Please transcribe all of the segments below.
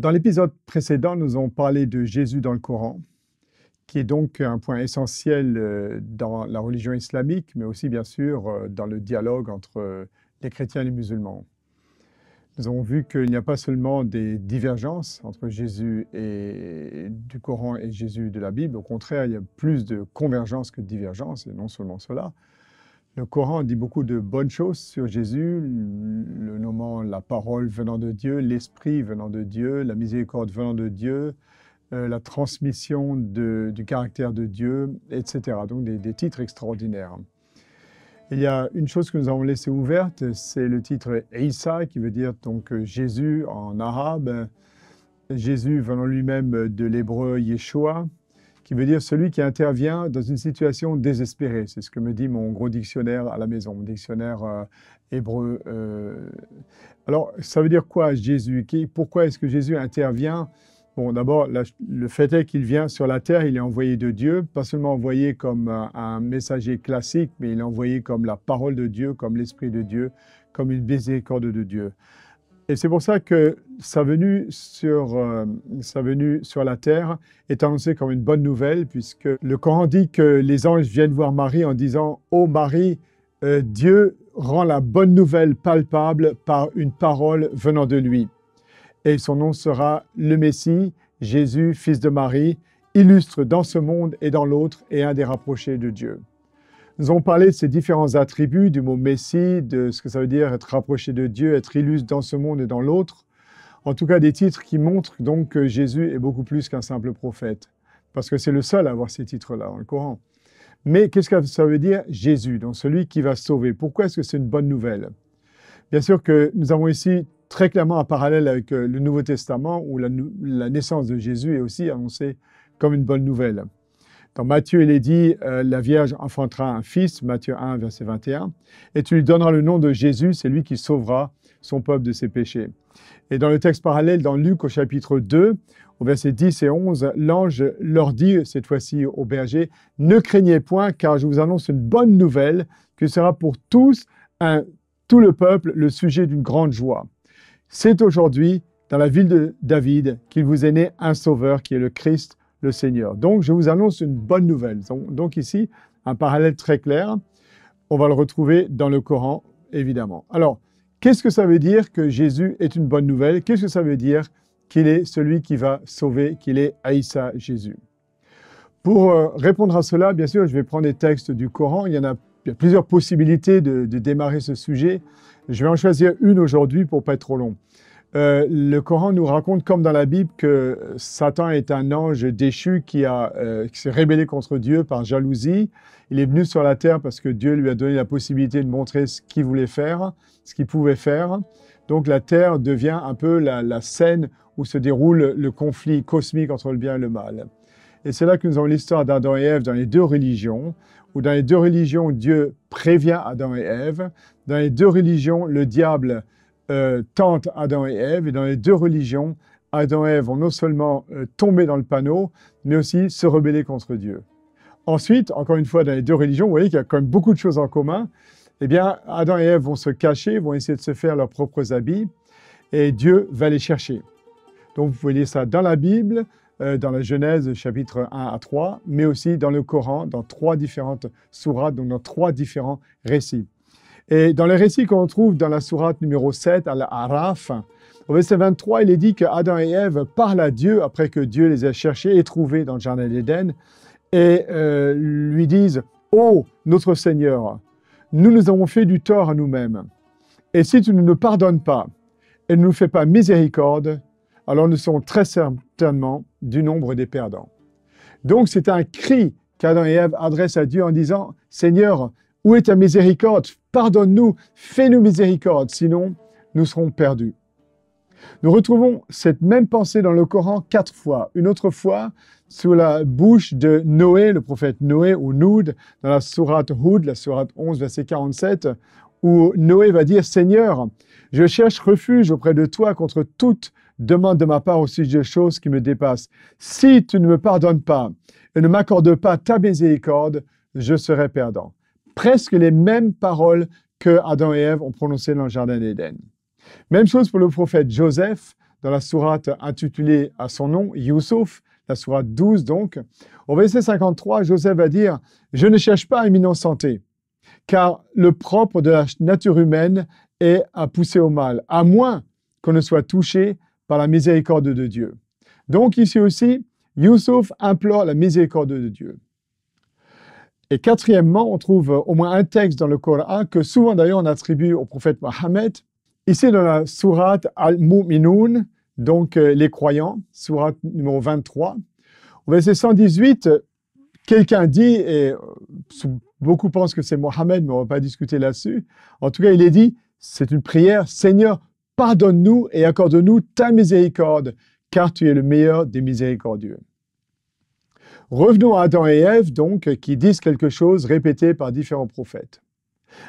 Dans l'épisode précédent, nous avons parlé de Jésus dans le Coran, qui est donc un point essentiel dans la religion islamique, mais aussi bien sûr dans le dialogue entre les chrétiens et les musulmans. Nous avons vu qu'il n'y a pas seulement des divergences entre Jésus du Coran et Jésus de la Bible, au contraire, il y a plus de convergence que de divergence, et non seulement cela. Le Coran dit beaucoup de bonnes choses sur Jésus, le nommant la parole venant de Dieu, l'esprit venant de Dieu, la miséricorde venant de Dieu, la transmission du caractère de Dieu, etc. Donc des titres extraordinaires. Il y a une chose que nous avons laissée ouverte, c'est le titre Isa, qui veut dire donc Jésus en arabe. Jésus venant lui-même de l'hébreu Yeshua, qui veut dire celui qui intervient dans une situation désespérée. C'est ce que me dit mon gros dictionnaire à la maison, mon dictionnaire hébreu. Alors, ça veut dire quoi Jésus? Pourquoi est-ce que Jésus intervient? Bon, d'abord, le fait est qu'il vient sur la terre, il est envoyé de Dieu, pas seulement envoyé comme un messager classique, mais il est envoyé comme la parole de Dieu, comme l'Esprit de Dieu, comme une miséricorde de Dieu. Et c'est pour ça que sa venue sur la terre est annoncée comme une bonne nouvelle, puisque le Coran dit que les anges viennent voir Marie en disant « Ô Marie, Dieu rend la bonne nouvelle palpable par une parole venant de lui. » Et son nom sera le Messie, Jésus, fils de Marie, illustre dans ce monde et dans l'autre et un des rapprochés de Dieu. Nous avons parlé de ces différents attributs du mot Messie, de ce que ça veut dire être rapproché de Dieu, être illustre dans ce monde et dans l'autre. En tout cas, des titres qui montrent donc que Jésus est beaucoup plus qu'un simple prophète, parce que c'est le seul à avoir ces titres-là dans le Coran. Mais qu'est-ce que ça veut dire Jésus, donc celui qui va sauver? Pourquoi est-ce que c'est une bonne nouvelle? Bien sûr que nous avons ici très clairement un parallèle avec le Nouveau Testament, où la naissance de Jésus est aussi annoncée comme une bonne nouvelle. Dans Matthieu, il est dit « La Vierge enfantera un fils », Matthieu 1, verset 21, « et tu lui donneras le nom de Jésus, c'est lui qui sauvera son peuple de ses péchés. » Et dans le texte parallèle, dans Luc, au chapitre 2, au verset 10 et 11, l'ange leur dit, cette fois-ci aux bergers, « Ne craignez point, car je vous annonce une bonne nouvelle, que sera pour tous, tout le peuple, le sujet d'une grande joie. C'est aujourd'hui, dans la ville de David, qu'il vous est né un sauveur, qui est le Christ, le Seigneur. » Donc, je vous annonce une bonne nouvelle. Donc ici, un parallèle très clair. On va le retrouver dans le Coran, évidemment. Alors, qu'est-ce que ça veut dire que Jésus est une bonne nouvelle? Qu'est-ce que ça veut dire qu'il est celui qui va sauver, qu'il est Aïssa Jésus? Pour répondre à cela, bien sûr, je vais prendre des textes du Coran. Il y a plusieurs possibilités de démarrer ce sujet. Je vais en choisir une aujourd'hui pour ne pas être trop long. Le Coran nous raconte, comme dans la Bible, que Satan est un ange déchu qui s'est rébellé contre Dieu par jalousie. Il est venu sur la terre parce que Dieu lui a donné la possibilité de montrer ce qu'il voulait faire, ce qu'il pouvait faire. Donc la terre devient un peu la scène où se déroule le conflit cosmique entre le bien et le mal. Et c'est là que nous avons l'histoire d'Adam et Ève dans les deux religions, où dans les deux religions, Dieu prévient Adam et Ève. Dans les deux religions, le diable tente Adam et Ève, et dans les deux religions, Adam et Ève vont non seulement tomber dans le panneau, mais aussi se rebeller contre Dieu. Ensuite, encore une fois, dans les deux religions, vous voyez qu'il y a quand même beaucoup de choses en commun. Eh bien, Adam et Ève vont se cacher, vont essayer de se faire leurs propres habits, et Dieu va les chercher. Donc, vous pouvez lire ça dans la Bible, dans la Genèse, chapitre 1 à 3, mais aussi dans le Coran, dans 3 différentes sourates, donc dans 3 différents récits. Et dans les récits qu'on trouve dans la sourate numéro 7, à l'Araf, au verset 23, il est dit que Adam et Ève parlent à Dieu après que Dieu les a cherchés et trouvés dans le jardin d'Éden et lui disent « Ô notre Seigneur, nous avons fait du tort à nous-mêmes. Et si tu ne nous pardonnes pas et ne nous fais pas miséricorde, alors nous serons très certainement du nombre des perdants. » Donc c'est un cri qu'Adam et Ève adressent à Dieu en disant « Seigneur, où est ta miséricorde? Pardonne-nous, fais-nous miséricorde, sinon nous serons perdus. » Nous retrouvons cette même pensée dans le Coran 4 fois. Une autre fois, sous la bouche de Noé, le prophète Noé, ou Noud, dans la sourate Hud, la sourate 11, verset 47, où Noé va dire « Seigneur, je cherche refuge auprès de toi contre toute demande de ma part au sujet de choses qui me dépassent. Si tu ne me pardonnes pas et ne m'accordes pas ta miséricorde, je serai perdant. » Presque les mêmes paroles que Adam et Ève ont prononcées dans le jardin d'Éden. Même chose pour le prophète Joseph, dans la sourate intitulée à son nom, Youssouf, la sourate 12 donc. Au verset 53, Joseph va dire « Je ne cherche pas à m'innocenter, car le propre de la nature humaine est à pousser au mal, à moins qu'on ne soit touché par la miséricorde de Dieu. » Donc ici aussi, Youssouf implore la miséricorde de Dieu. Et quatrièmement, on trouve au moins un texte dans le Coran que souvent d'ailleurs on attribue au prophète Mohammed. Ici dans la sourate Al-Mu'minun, donc les croyants, sourate numéro 23. Au verset 118, quelqu'un dit, et beaucoup pensent que c'est Mohammed, mais on ne va pas discuter là-dessus. En tout cas, il est dit, c'est une prière, Seigneur, pardonne-nous et accorde-nous ta miséricorde, car tu es le meilleur des miséricordieux. Revenons à Adam et Ève, donc, qui disent quelque chose répété par différents prophètes.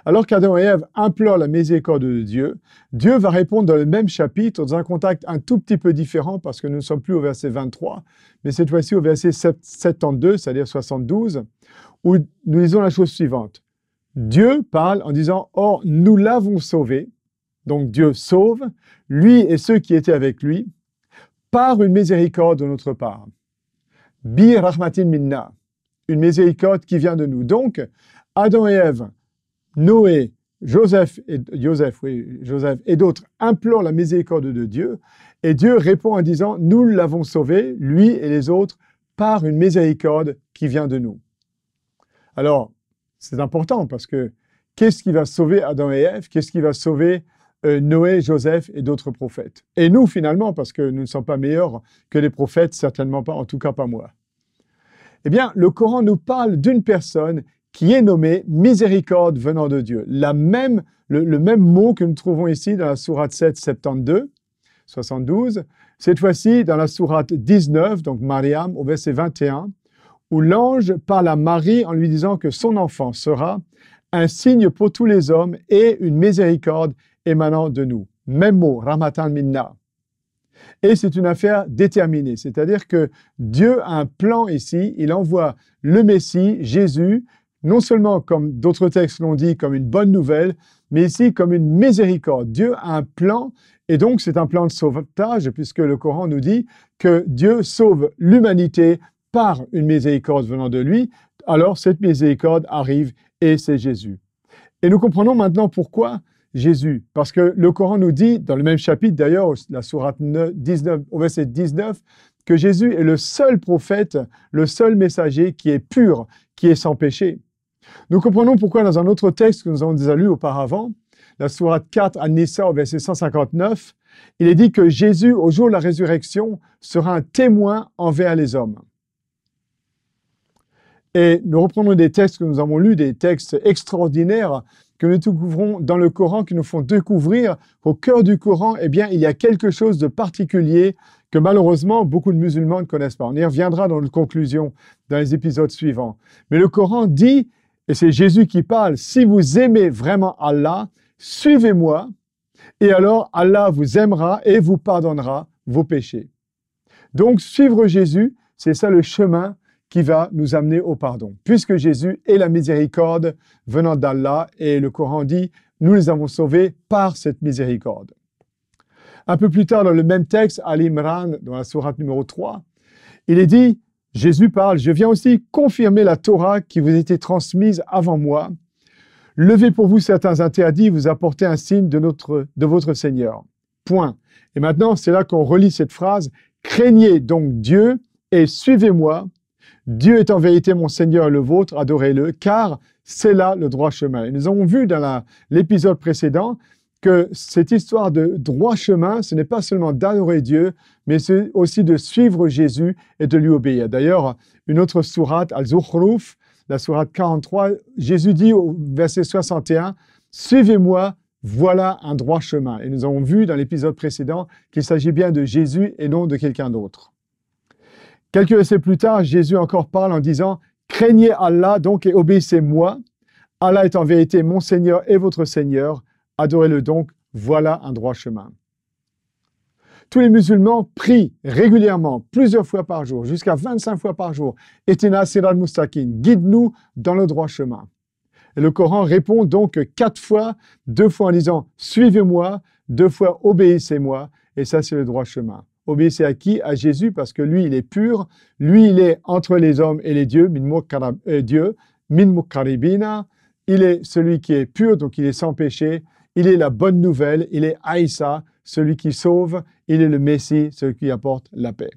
Alors qu'Adam et Ève implorent la miséricorde de Dieu, Dieu va répondre dans le même chapitre, dans un contexte un tout petit peu différent, parce que nous ne sommes plus au verset 23, mais cette fois-ci au verset 72, c'est-à-dire 72, où nous lisons la chose suivante. Dieu parle en disant « Or, nous l'avons sauvé », donc Dieu sauve, lui et ceux qui étaient avec lui, par une miséricorde de notre part. Bi rahmatin minna, une miséricorde qui vient de nous. Donc, Adam et Ève, Noé, Joseph et d'autres implorent la miséricorde de Dieu, et Dieu répond en disant « Nous l'avons sauvé, lui et les autres, par une miséricorde qui vient de nous. » Alors, c'est important parce que qu'est-ce qui va sauver Adam et Ève? Qu'est-ce qui va sauver Noé, Joseph et d'autres prophètes? Et nous, finalement, parce que nous ne sommes pas meilleurs que les prophètes, certainement pas, en tout cas pas moi. Eh bien, le Coran nous parle d'une personne qui est nommée miséricorde venant de Dieu. Le même mot que nous trouvons ici dans la sourate 7, 72, cette fois-ci dans la sourate 19, donc Mariam, au verset 21, où l'ange parle à Marie en lui disant que son enfant sera un signe pour tous les hommes et une miséricorde émanant de nous. Même mot, rahmatan minna. Et c'est une affaire déterminée, c'est-à-dire que Dieu a un plan ici, il envoie le Messie, Jésus, non seulement comme d'autres textes l'ont dit, comme une bonne nouvelle, mais ici comme une miséricorde. Dieu a un plan, et donc c'est un plan de sauvetage, puisque le Coran nous dit que Dieu sauve l'humanité par une miséricorde venant de lui. Alors cette miséricorde arrive, et c'est Jésus. Et nous comprenons maintenant pourquoi Jésus, parce que le Coran nous dit, dans le même chapitre d'ailleurs, la sourate 19, au verset 19, que Jésus est le seul prophète, le seul messager qui est pur, qui est sans péché. Nous comprenons pourquoi dans un autre texte que nous avons déjà lu auparavant, la sourate 4 An-Nisa au verset 159, il est dit que Jésus, au jour de la résurrection, sera un témoin envers les hommes. Et nous reprenons des textes que nous avons lus, des textes extraordinaires que nous découvrons dans le Coran, qui nous font découvrir qu'au cœur du Coran, eh bien, il y a quelque chose de particulier que malheureusement beaucoup de musulmans ne connaissent pas. On y reviendra dans notre conclusion dans les épisodes suivants. Mais le Coran dit, et c'est Jésus qui parle, si vous aimez vraiment Allah, suivez-moi, et alors Allah vous aimera et vous pardonnera vos péchés. Donc suivre Jésus, c'est ça le chemin qui va nous amener au pardon. Puisque Jésus est la miséricorde venant d'Allah, et le Coran dit, nous les avons sauvés par cette miséricorde. Un peu plus tard dans le même texte, Al-Imran, dans la sourate numéro 3, il est dit, Jésus parle, je viens aussi confirmer la Torah qui vous était transmise avant moi. Levez pour vous certains interdits, vous apportez un signe de votre Seigneur. Point. Et maintenant, c'est là qu'on relit cette phrase, craignez donc Dieu et suivez-moi. Dieu est en vérité mon Seigneur et le vôtre, adorez-le, car c'est là le droit chemin. Et nous avons vu dans l'épisode précédent que cette histoire de droit chemin, ce n'est pas seulement d'adorer Dieu, mais c'est aussi de suivre Jésus et de lui obéir. D'ailleurs, une autre sourate, Al-Zukhruf, la sourate 43, Jésus dit au verset 61, « Suivez-moi, voilà un droit chemin. » Et nous avons vu dans l'épisode précédent qu'il s'agit bien de Jésus et non de quelqu'un d'autre. Quelques versets plus tard, Jésus encore parle en disant « Craignez Allah donc et obéissez-moi. Allah est en vérité mon Seigneur et votre Seigneur. Adorez-le donc, voilà un droit chemin. » Tous les musulmans prient régulièrement, plusieurs fois par jour, jusqu'à 25 fois par jour. « Ihdina sirat mustaqim, guide-nous dans le droit chemin. » Et le Coran répond donc 4 fois, 2 fois en disant « Suivez-moi », 2 fois « Obéissez-moi » et ça c'est le droit chemin. Obéissez à qui? À Jésus, parce que lui, il est pur, lui, il est entre les hommes et les dieux, min mukaribina, il est celui qui est pur, donc il est sans péché, il est la bonne nouvelle, il est Aïssa, celui qui sauve, il est le Messie, celui qui apporte la paix.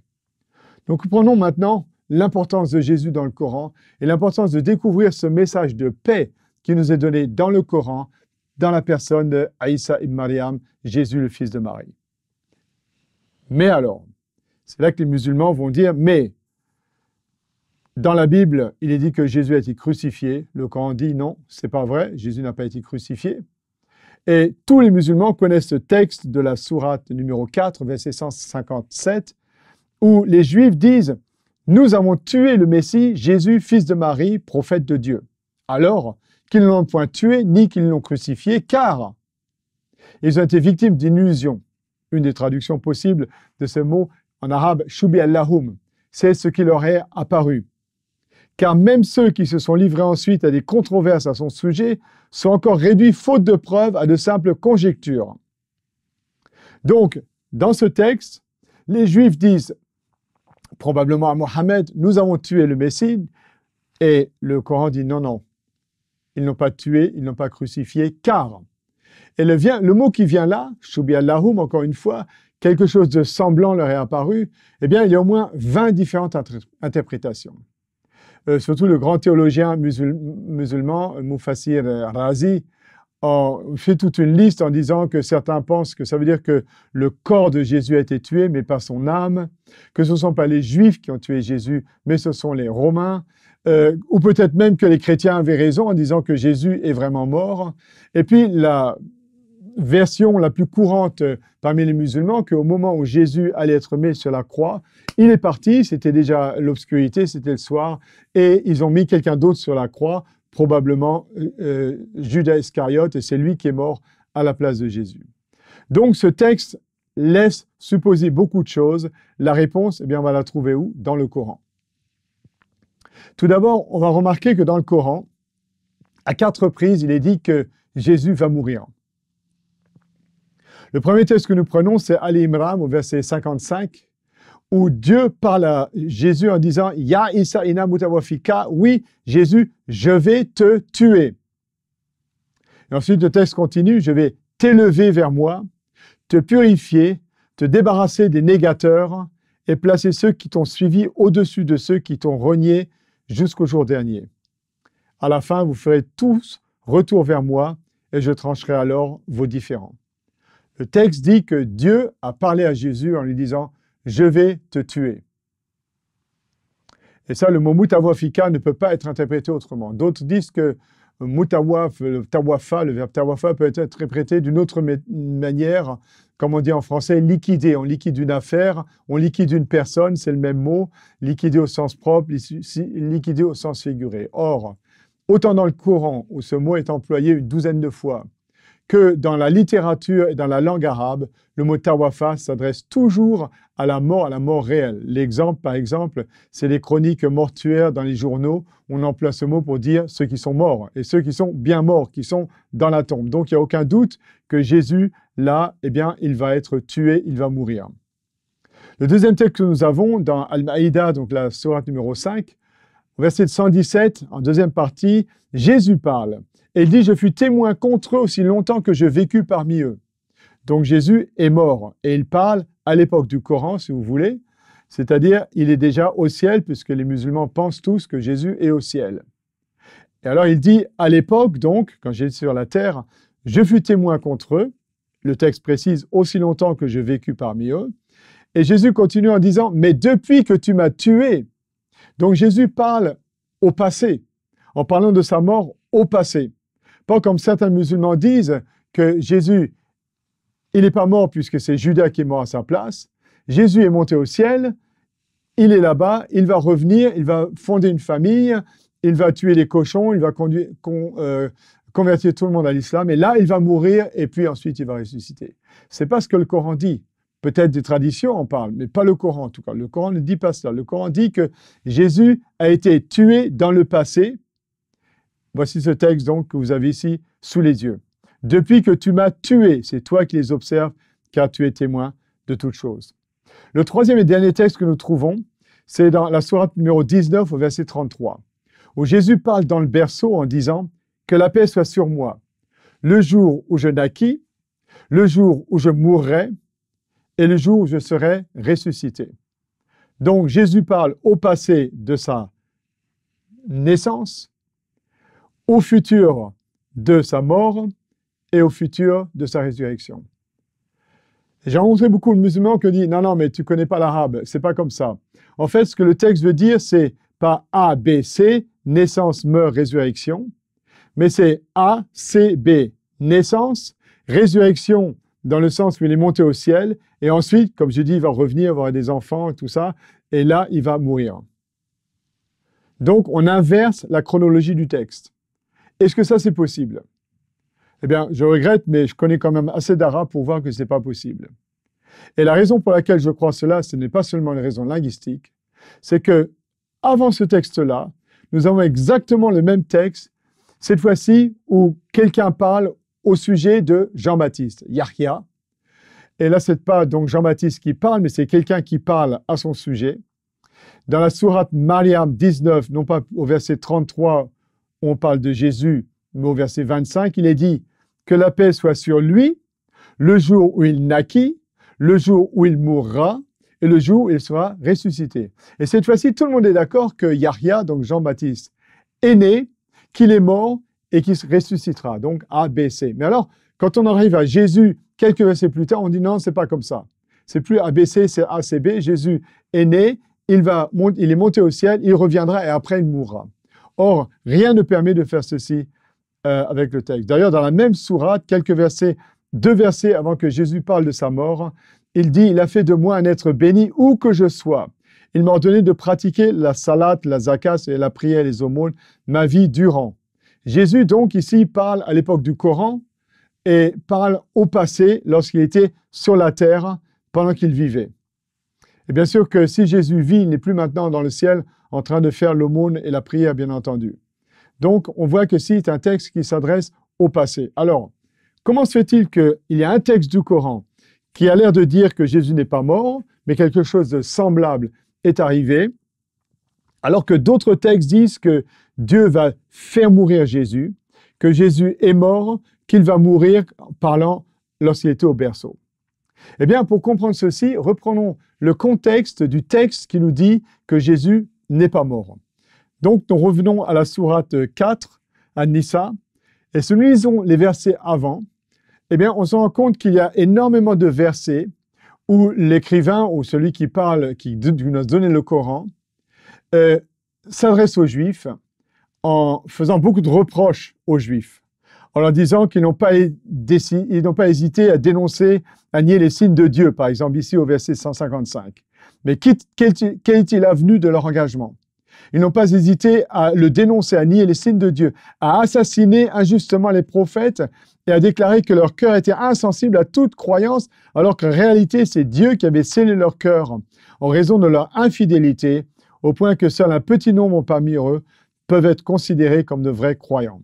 Donc prenons maintenant l'importance de Jésus dans le Coran et l'importance de découvrir ce message de paix qui nous est donné dans le Coran, dans la personne de Aïssa ibn Maryam, Jésus le fils de Marie. Mais alors, c'est là que les musulmans vont dire, mais dans la Bible, il est dit que Jésus a été crucifié. Le Coran dit non, c'est pas vrai, Jésus n'a pas été crucifié. Et tous les musulmans connaissent ce texte de la sourate numéro 4, verset 157, où les Juifs disent « Nous avons tué le Messie, Jésus, fils de Marie, prophète de Dieu. » Alors qu'ils ne l'ont point tué, ni qu'ils l'ont crucifié, car ils ont été victimes d'une illusion. Une des traductions possibles de ce mot en arabe, « Shubi Allahum », c'est ce qui leur est apparu. Car même ceux qui se sont livrés ensuite à des controverses à son sujet sont encore réduits, faute de preuves, à de simples conjectures. Donc, dans ce texte, les Juifs disent probablement à Mohammed, nous avons tué le Messie, et le Coran dit non, non, ils n'ont pas tué, ils n'ont pas crucifié, car, et le mot qui vient là, Shubi Allahum, encore une fois, quelque chose de semblant leur est apparu, eh bien, il y a au moins 20 différentes interprétations. Surtout le grand théologien musulman, Mufassir Razi, fait toute une liste en disant que certains pensent que ça veut dire que le corps de Jésus a été tué, mais pas son âme, que ce ne sont pas les Juifs qui ont tué Jésus, mais ce sont les Romains, ou peut-être même que les chrétiens avaient raison en disant que Jésus est vraiment mort. Et puis la version la plus courante parmi les musulmans, qu'au moment où Jésus allait être mis sur la croix, il est parti, c'était déjà l'obscurité, c'était le soir, et ils ont mis quelqu'un d'autre sur la croix, probablement Judas Iscariote, et c'est lui qui est mort à la place de Jésus. Donc ce texte laisse supposer beaucoup de choses. La réponse, eh bien, on va la trouver où? Dans le Coran. Tout d'abord, on va remarquer que dans le Coran, à 4 reprises, il est dit que Jésus va mourir. Le premier texte que nous prenons, c'est Ali Imran au verset 55, où Dieu parle à Jésus en disant « Ya Isa ina mutawafika » oui, Jésus, je vais te tuer. Et ensuite, le texte continue « Je vais t'élever vers moi, te purifier, te débarrasser des négateurs et placer ceux qui t'ont suivi au-dessus de ceux qui t'ont renié jusqu'au jour dernier. À la fin, vous ferez tous retour vers moi et je trancherai alors vos différends. » Le texte dit que Dieu a parlé à Jésus en lui disant « Je vais te tuer ». Et ça, le mot « mutawafika » ne peut pas être interprété autrement. D'autres disent que « mutawaf », le verbe « tawafa » peut être interprété d'une autre manière, comme on dit en français « liquider ». On liquide une affaire, on liquide une personne, c'est le même mot, liquider au sens propre, liquider au sens figuré. Or, autant dans le Coran, où ce mot est employé une douzaine de fois, que dans la littérature et dans la langue arabe, le mot tawafa s'adresse toujours à la mort réelle. L'exemple, par exemple, c'est les chroniques mortuaires dans les journaux. On emploie ce mot pour dire ceux qui sont morts et ceux qui sont bien morts, qui sont dans la tombe. Donc, il n'y a aucun doute que Jésus, là, eh bien, il va être tué, il va mourir. Le deuxième texte que nous avons dans Al-Maïda, donc la sourate numéro 5, au verset 117, en deuxième partie, Jésus parle. Et il dit, je fus témoin contre eux aussi longtemps que je vécus parmi eux. Donc Jésus est mort. Et il parle à l'époque du Coran, si vous voulez. C'est-à-dire, il est déjà au ciel, puisque les musulmans pensent tous que Jésus est au ciel. Et alors il dit, à l'époque, donc, quand j'étais sur la terre, je fus témoin contre eux. Le texte précise, aussi longtemps que je vécus parmi eux. Et Jésus continue en disant, mais depuis que tu m'as tué. Donc Jésus parle au passé, en parlant de sa mort au passé. Pas comme certains musulmans disent que Jésus, il n'est pas mort puisque c'est Judas qui est mort à sa place. Jésus est monté au ciel, il est là-bas, il va revenir, il va fonder une famille, il va tuer les cochons, il va convertir tout le monde à l'islam, et là, il va mourir, et puis ensuite, il va ressusciter. C'est pas ce que le Coran dit. Peut-être des traditions en parlent, mais pas le Coran en tout cas. Le Coran ne dit pas cela. Le Coran dit que Jésus a été tué dans le passé. Voici ce texte donc que vous avez ici sous les yeux. Depuis que tu m'as tué, c'est toi qui les observes, car tu es témoin de toutes choses. Le troisième et dernier texte que nous trouvons, c'est dans la sourate numéro 19 au verset 33, où Jésus parle dans le berceau en disant « Que la paix soit sur moi, le jour où je naquis, le jour où je mourrai et le jour où je serai ressuscité. » Donc Jésus parle au passé de sa naissance, au futur de sa mort et au futur de sa résurrection. J'ai rencontré beaucoup de musulmans qui disent « Non, non, mais tu ne connais pas l'arabe, c'est pas comme ça. » En fait, ce que le texte veut dire, c'est pas A, B, C, naissance, meurt, résurrection, mais c'est A, C, B, naissance, résurrection dans le sens où il est monté au ciel, et ensuite, comme je dis, il va revenir, avoir des enfants et tout ça, et là, il va mourir. Donc, on inverse la chronologie du texte. Est-ce que ça, c'est possible? Eh bien, je regrette, mais je connais quand même assez d'arabe pour voir que ce n'est pas possible. Et la raison pour laquelle je crois cela, ce n'est pas seulement une raison linguistique, c'est que avant ce texte-là, nous avons exactement le même texte, cette fois-ci où quelqu'un parle au sujet de Jean-Baptiste, Yahya. Et là, ce n'est pas donc Jean-Baptiste qui parle, mais c'est quelqu'un qui parle à son sujet. Dans la sourate Mariam 19, non pas au verset 33, où on parle de Jésus, mais au verset 25, il est dit que la paix soit sur lui, le jour où il naquit, le jour où il mourra et le jour où il sera ressuscité. Et cette fois-ci, tout le monde est d'accord que Yahya, donc Jean-Baptiste, est né, qu'il est mort et qu'il se ressuscitera. Donc A, B, C. Mais alors, quand on arrive à Jésus, quelques versets plus tard, on dit non, c'est pas comme ça. C'est plus A, B, C, c'est A, C, B. Jésus est né, il est monté au ciel, il reviendra et après il mourra. Or, rien ne permet de faire ceci avec le texte. D'ailleurs, dans la même sourate, deux versets avant que Jésus parle de sa mort, il dit « Il a fait de moi un être béni où que je sois. Il m'a ordonné de pratiquer la salat, la zakat et la prière et les aumônes ma vie durant. » Jésus, donc, ici, parle à l'époque du Coran et parle au passé lorsqu'il était sur la terre pendant qu'il vivait. Et bien sûr que si Jésus vit, il n'est plus maintenant dans le ciel en train de faire l'aumône et la prière, bien entendu. Donc, on voit que c'est un texte qui s'adresse au passé. Alors, comment se fait-il qu'il y a un texte du Coran qui a l'air de dire que Jésus n'est pas mort, mais quelque chose de semblable est arrivé, alors que d'autres textes disent que Dieu va faire mourir Jésus, que Jésus est mort, qu'il va mourir parlant lorsqu'il était au berceau. Eh bien, pour comprendre ceci, reprenons le contexte du texte qui nous dit que Jésus n'est pas mort. Donc, nous revenons à la sourate 4, à Nisa, et si nous lisons les versets avant, eh bien, on se rend compte qu'il y a énormément de versets où l'écrivain ou celui qui parle, qui nous a donné le Coran, s'adresse aux Juifs en faisant beaucoup de reproches aux Juifs, en leur disant qu'ils n'ont pas hésité à dénoncer, à nier les signes de Dieu, par exemple ici au verset 155. Mais quel est-il avenu de leur engagement? Ils n'ont pas hésité à le dénoncer, à nier les signes de Dieu, à assassiner injustement les prophètes et à déclarer que leur cœur était insensible à toute croyance, alors qu'en réalité, c'est Dieu qui avait scellé leur cœur en raison de leur infidélité, au point que seul un petit nombre parmi eux peuvent être considérés comme de vrais croyants.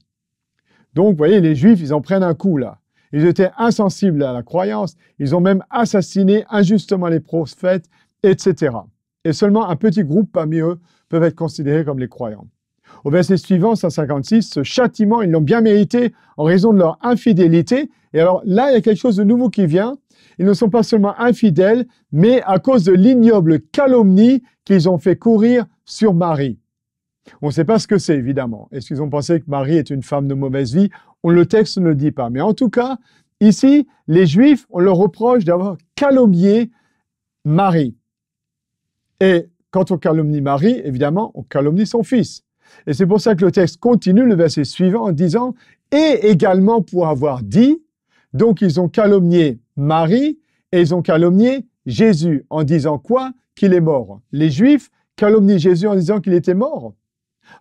Donc, vous voyez, les Juifs, ils en prennent un coup là. Ils étaient insensibles à la croyance, ils ont même assassiné injustement les prophètes, etc. Et seulement un petit groupe parmi eux peuvent être considérés comme les croyants. Au verset suivant, 156, ce châtiment, ils l'ont bien mérité en raison de leur infidélité. Et alors là, il y a quelque chose de nouveau qui vient. Ils ne sont pas seulement infidèles, mais à cause de l'ignoble calomnie qu'ils ont fait courir sur Marie. On ne sait pas ce que c'est, évidemment. Est-ce qu'ils ont pensé que Marie est une femme de mauvaise vie? Le texte ne le dit pas. Mais en tout cas, ici, les Juifs, on leur reproche d'avoir calomnié Marie. Et quand on calomnie Marie, évidemment, on calomnie son fils. Et c'est pour ça que le texte continue, le verset suivant, en disant « Et également pour avoir dit », donc ils ont calomnié Marie et ils ont calomnié Jésus en disant quoi? Qu'il est mort. Les Juifs calomnient Jésus en disant qu'il était mort.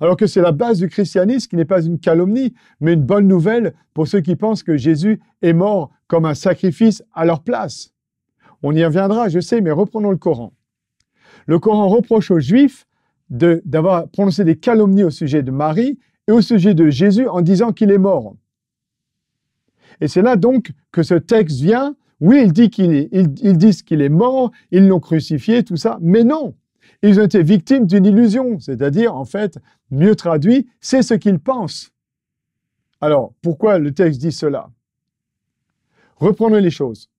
Alors que c'est la base du christianisme qui n'est pas une calomnie, mais une bonne nouvelle pour ceux qui pensent que Jésus est mort comme un sacrifice à leur place. On y reviendra, je sais, mais reprenons le Coran. Le Coran reproche aux Juifs d'avoir prononcé des calomnies au sujet de Marie et au sujet de Jésus en disant qu'il est mort. Et c'est là donc que ce texte vient Oui, ils disent qu'il est mort, ils l'ont crucifié, tout ça, mais non, ils ont été victimes d'une illusion, c'est-à-dire, en fait, mieux traduit, c'est ce qu'ils pensent. Alors, pourquoi le texte dit cela? Reprenons les choses.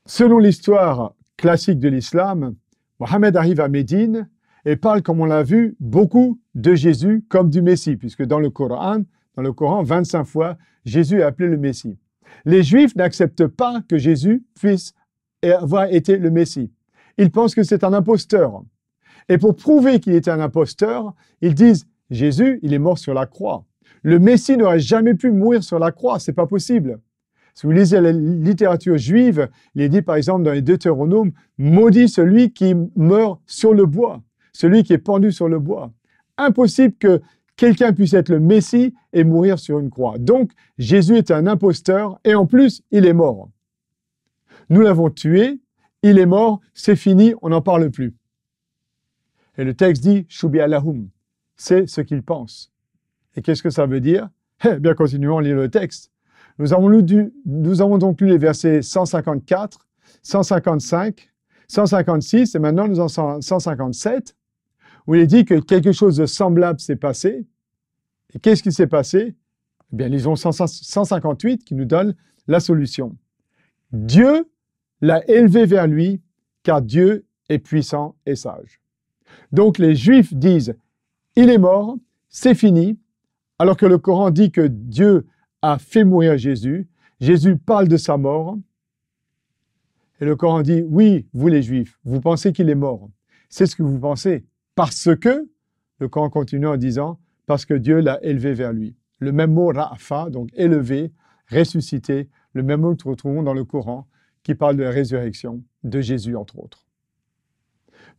Selon l'histoire classique de l'islam, Mohammed arrive à Médine et parle, comme on l'a vu, beaucoup de Jésus comme du Messie, puisque dans le Coran, 25 fois, Jésus est appelé le Messie. Les Juifs n'acceptent pas que Jésus puisse avoir été le Messie. Ils pensent que c'est un imposteur. Et pour prouver qu'il était un imposteur, ils disent « Jésus, il est mort sur la croix. Le Messie n'aurait jamais pu mourir sur la croix, c'est pas possible. » Si vous lisez la littérature juive, il est dit par exemple dans les Deutéronomes « Maudit celui qui meurt sur le bois, celui qui est pendu sur le bois. » Impossible que quelqu'un puisse être le Messie et mourir sur une croix. Donc, Jésus est un imposteur et en plus, il est mort. Nous l'avons tué, il est mort, c'est fini, on n'en parle plus. Et le texte dit « Shubi Allahum », c'est ce qu'il pense. Et qu'est-ce que ça veut dire? Eh bien, continuons à lire le texte. Nous avons donc lu les versets 154, 155, 156 et maintenant nous en sommes 157 où il est dit que quelque chose de semblable s'est passé. Et qu'est-ce qui s'est passé? Eh bien, lisons 158 qui nous donne la solution. Dieu l'a élevé vers lui car Dieu est puissant et sage. Donc les Juifs disent « il est mort, c'est fini », alors que le Coran dit que Dieu a fait mourir Jésus. Jésus parle de sa mort. Et le Coran dit, oui, vous les Juifs, vous pensez qu'il est mort. C'est ce que vous pensez. Parce que, le Coran continue en disant, parce que Dieu l'a élevé vers lui. Le même mot ra'fa, donc élevé, ressuscité, le même mot que nous retrouvons dans le Coran, qui parle de la résurrection de Jésus, entre autres.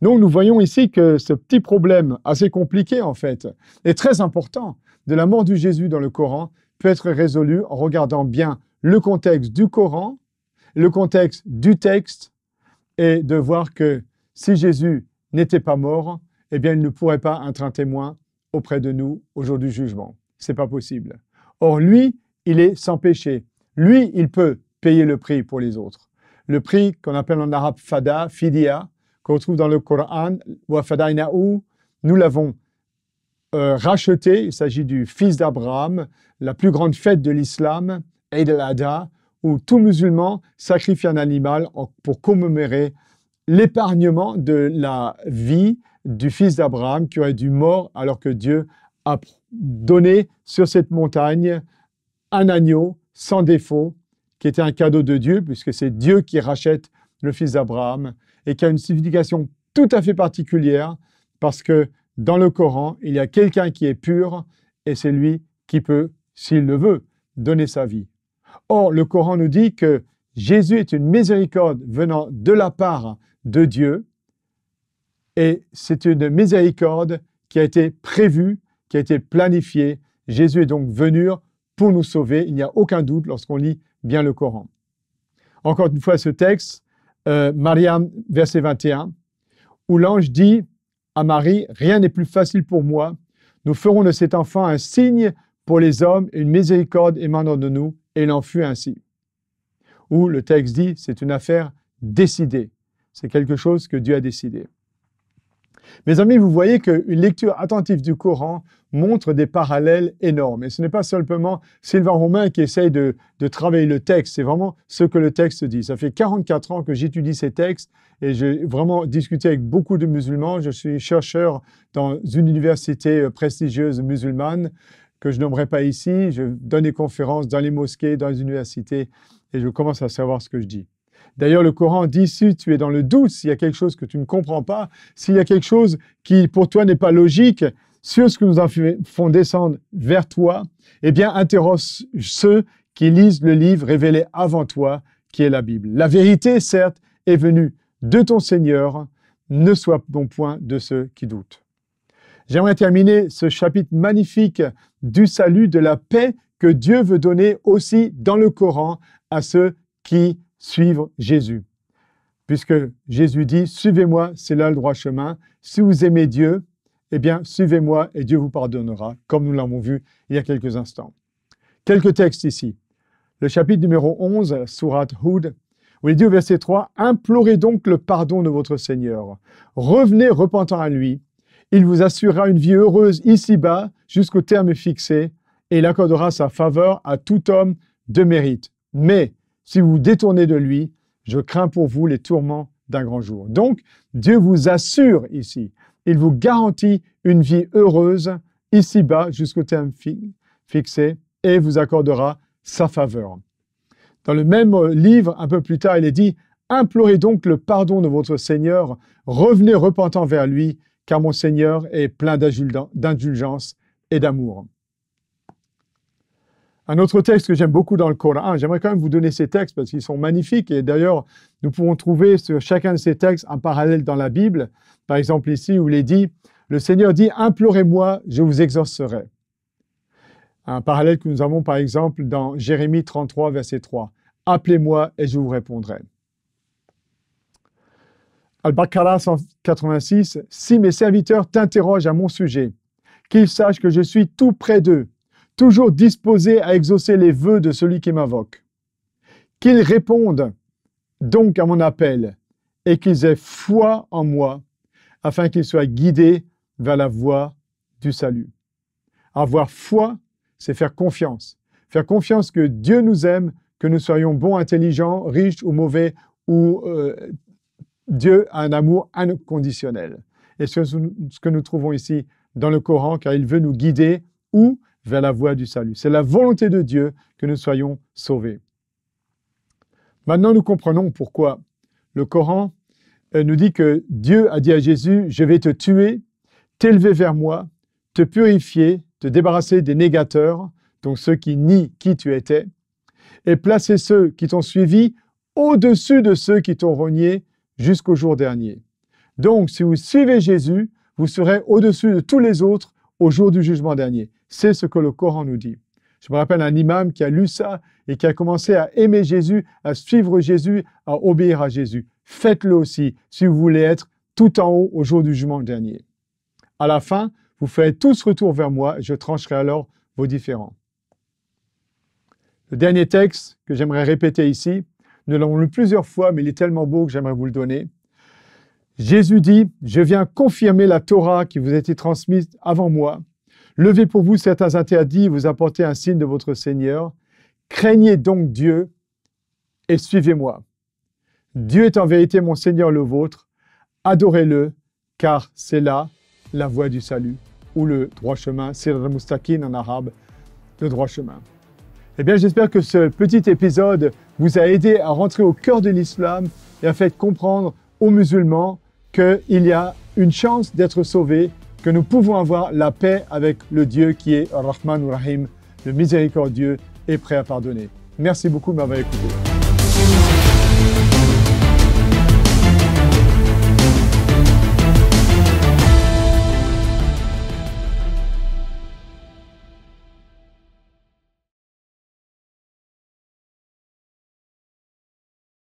Donc nous voyons ici que ce petit problème assez compliqué en fait, est très important, de la mort de Jésus dans le Coran, peut être résolu en regardant bien le contexte du Coran, le contexte du texte, et de voir que si Jésus n'était pas mort, eh bien il ne pourrait pas être un témoin auprès de nous au jour du jugement. C'est pas possible. Or lui, il est sans péché. Lui, il peut payer le prix pour les autres. Le prix qu'on appelle en arabe fada, fidia, qu'on trouve dans le Coran, wa fadainahu, nous l'avons racheté. Il s'agit du fils d'Abraham, la plus grande fête de l'islam, Eid al-Adha, où tout musulman sacrifie un animal pour commémorer l'épargnement de la vie du fils d'Abraham qui aurait dû mort alors que Dieu a donné sur cette montagne un agneau sans défaut qui était un cadeau de Dieu puisque c'est Dieu qui rachète le fils d'Abraham et qui a une signification tout à fait particulière parce que dans le Coran, il y a quelqu'un qui est pur et c'est lui qui peut, s'il le veut, donner sa vie. Or, le Coran nous dit que Jésus est une miséricorde venant de la part de Dieu et c'est une miséricorde qui a été prévue, qui a été planifiée. Jésus est donc venu pour nous sauver. Il n'y a aucun doute lorsqu'on lit bien le Coran. Encore une fois, ce texte, Mariam, verset 21, où l'ange dit à Marie, « Rien n'est plus facile pour moi. Nous ferons de cet enfant un signe pour les hommes et une miséricorde émanant de nous. » Et il en fut ainsi. Où le texte dit, c'est une affaire décidée. C'est quelque chose que Dieu a décidé. Mes amis, vous voyez qu'une lecture attentive du Coran montre des parallèles énormes. Et ce n'est pas simplement Sylvain Romain qui essaye de travailler le texte, c'est vraiment ce que le texte dit. Ça fait 44 ans que j'étudie ces textes et j'ai vraiment discuté avec beaucoup de musulmans. Je suis chercheur dans une université prestigieuse musulmane que je nommerai pas ici. Je donne des conférences dans les mosquées, dans les universités et je commence à savoir ce que je dis. D'ailleurs, le Coran dit, si tu es dans le doute, s'il y a quelque chose que tu ne comprends pas, s'il y a quelque chose qui pour toi n'est pas logique, sur ce que nous en font descendre vers toi, eh bien, interroge ceux qui lisent le livre révélé avant toi, qui est la Bible. La vérité, certes, est venue de ton Seigneur, ne sois bon point de ceux qui doutent. J'aimerais terminer ce chapitre magnifique du salut, de la paix que Dieu veut donner aussi dans le Coran à ceux qui suivre Jésus. Puisque Jésus dit, suivez-moi, c'est là le droit chemin. Si vous aimez Dieu, eh bien, suivez-moi et Dieu vous pardonnera, comme nous l'avons vu il y a quelques instants. Quelques textes ici. le chapitre numéro 11, sourate Hud, où il dit au verset 3, « Implorez donc le pardon de votre Seigneur. Revenez repentant à lui. Il vous assurera une vie heureuse ici-bas jusqu'au terme fixé et il accordera sa faveur à tout homme de mérite. Mais si vous vous détournez de lui, je crains pour vous les tourments d'un grand jour. » Donc, Dieu vous assure ici, il vous garantit une vie heureuse ici-bas jusqu'au terme fixé et vous accordera sa faveur. Dans le même livre, un peu plus tard, il est dit « Implorez donc le pardon de votre Seigneur, revenez repentant vers lui, car mon Seigneur est plein d'indulgence et d'amour. » Un autre texte que j'aime beaucoup dans le Coran, j'aimerais quand même vous donner ces textes parce qu'ils sont magnifiques et d'ailleurs, nous pouvons trouver sur chacun de ces textes un parallèle dans la Bible. Par exemple ici où il est dit, le Seigneur dit « Implorez-moi, je vous exaucerai ». Un parallèle que nous avons par exemple dans Jérémie 33, verset 3. « Appelez-moi et je vous répondrai ». Al-Baqarah 186, « Si mes serviteurs t'interrogent à mon sujet, qu'ils sachent que je suis tout près d'eux, toujours disposé à exaucer les vœux de celui qui m'invoque. Qu'ils répondent donc à mon appel et qu'ils aient foi en moi, afin qu'ils soient guidés vers la voie du salut. » Avoir foi, c'est faire confiance. Faire confiance que Dieu nous aime, que nous soyons bons, intelligents, riches ou mauvais, ou Dieu a un amour inconditionnel. Et c'est ce que nous trouvons ici dans le Coran, car il veut nous guider où vers la voie du salut. C'est la volonté de Dieu que nous soyons sauvés. Maintenant, nous comprenons pourquoi le Coran nous dit que Dieu a dit à Jésus, « Je vais te tuer, t'élever vers moi, te purifier, te débarrasser des négateurs, donc ceux qui nient qui tu étais, et placer ceux qui t'ont suivi au-dessus de ceux qui t'ont renié jusqu'au jour dernier. » Donc, si vous suivez Jésus, vous serez au-dessus de tous les autres au jour du jugement dernier. C'est ce que le Coran nous dit. Je me rappelle un imam qui a lu ça et qui a commencé à aimer Jésus, à suivre Jésus, à obéir à Jésus. Faites-le aussi si vous voulez être tout en haut au jour du jugement dernier. À la fin, vous ferez tous retour vers moi et je trancherai alors vos différends. Le dernier texte que j'aimerais répéter ici, nous l'avons lu plusieurs fois, mais il est tellement beau que j'aimerais vous le donner. Jésus dit, « Je viens confirmer la Torah qui vous a été transmise avant moi. Levez pour vous certains interdits et vous apportez un signe de votre Seigneur. Craignez donc Dieu et suivez-moi. Dieu est en vérité mon Seigneur le vôtre. Adorez-le, car c'est là la voie du salut, ou le droit chemin, Sirat al-Mustaqim en arabe, le droit chemin. » Eh bien, j'espère que ce petit épisode vous a aidé à rentrer au cœur de l'islam et a fait comprendre aux musulmans qu'il y a une chance d'être sauvés, que nous pouvons avoir la paix avec le Dieu qui est Ar-Rahman Ar-Rahim, le miséricordieux et prêt à pardonner. Merci beaucoup de m'avoir écouté.